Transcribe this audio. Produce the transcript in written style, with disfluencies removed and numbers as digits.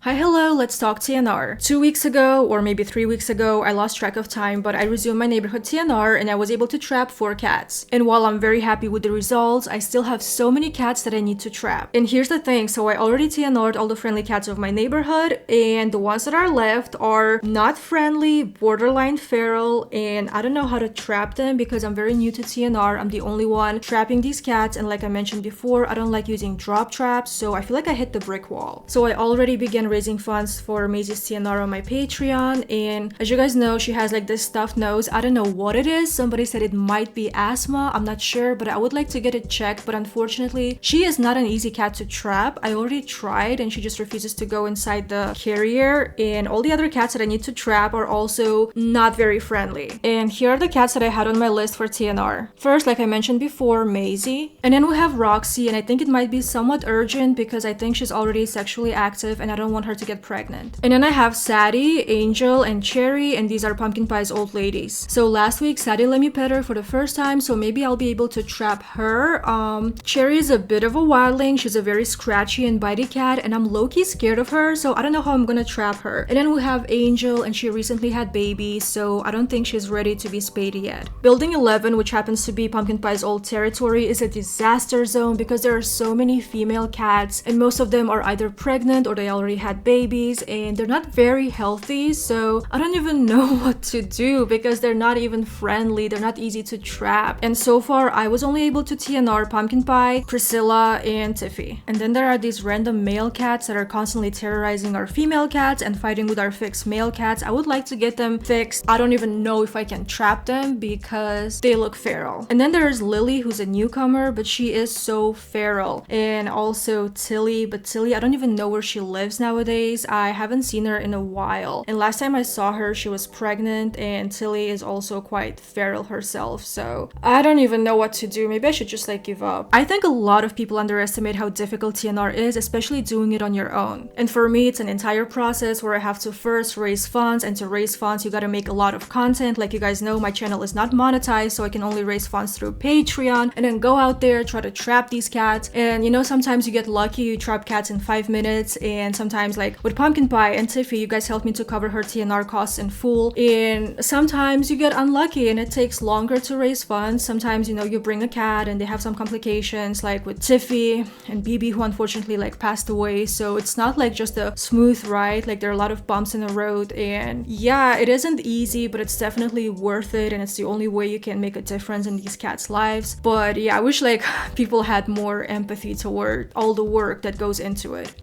Hi, hello, let's talk TNR. 2 weeks ago, or maybe 3 weeks ago, I lost track of time, but I resumed my neighborhood TNR and I was able to trap 4 cats. And while I'm very happy with the results, I still have so many cats that I need to trap. And here's the thing, so I already TNR'd all the friendly cats of my neighborhood, and the ones that are left are not friendly, borderline feral, and I don't know how to trap them because I'm very new to TNR. I'm the only one trapping these cats, and like I mentioned before, I don't like using drop traps, so I feel like I hit the brick wall. So I already began raising funds for Maisie's TNR on my Patreon, and as you guys know, she has like this stuffed nose. I don't know what it is. Somebody said it might be asthma. I'm not sure, but I would like to get it checked, but unfortunately, she is not an easy cat to trap. I already tried and she just refuses to go inside the carrier, and all the other cats that I need to trap are also not very friendly. And here are the cats that I had on my list for TNR. First, like I mentioned before, Maisie. And then we have Roxy, and I think it might be somewhat urgent because I think she's already sexually active and I don't want her to get pregnant. And then I have Sadie, Angel, and Cherry, and these are Pumpkin Pie's old ladies. So last week, Sadie let me pet her for the first time, so maybe I'll be able to trap her. Cherry is a bit of a wildling. She's a very scratchy and bitey cat, and I'm low-key scared of her, so I don't know how I'm gonna trap her. And then we have Angel, and she recently had babies, so I don't think she's ready to be spayed yet. Building 11, which happens to be Pumpkin Pie's old territory, is a disaster zone because there are so many female cats, and most of them are either pregnant or they already had babies, and they're not very healthy, so I don't even know what to do because they're not even friendly. They're not easy to trap. And so far, I was only able to TNR Pumpkin Pie, Priscilla, and Tiffy. And then there are these random male cats that are constantly terrorizing our female cats and fighting with our fixed male cats. I would like to get them fixed. I don't even know if I can trap them because they look feral. And then there's Lily, who's a newcomer, but she is so feral. And also Tilly, but Tilly, I don't even know where she lives nowadays. I haven't seen her in a while. And last time I saw her, she was pregnant, and Tilly is also quite feral herself. So I don't even know what to do. Maybe I should just like give up. I think a lot of people underestimate how difficult TNR is, especially doing it on your own. And for me, it's an entire process where I have to first raise funds, and to raise funds, you gotta make a lot of content. Like you guys know, my channel is not monetized, so I can only raise funds through Patreon, and then go out there, try to trap these cats. And you know, sometimes you get lucky, you trap cats in 5 minutes, and sometimes like with Pumpkin Pie and Tiffy, you guys helped me to cover her TNR costs in full. And sometimes you get unlucky and it takes longer to raise funds. Sometimes, you know, you bring a cat and they have some complications, like with Tiffy and BB, who unfortunately like passed away. So it's not like just a smooth ride. Like there are a lot of bumps in the road, and yeah, it isn't easy, but it's definitely worth it, and it's the only way you can make a difference in these cats' lives. But yeah, I wish like people had more empathy toward all the work that goes into it.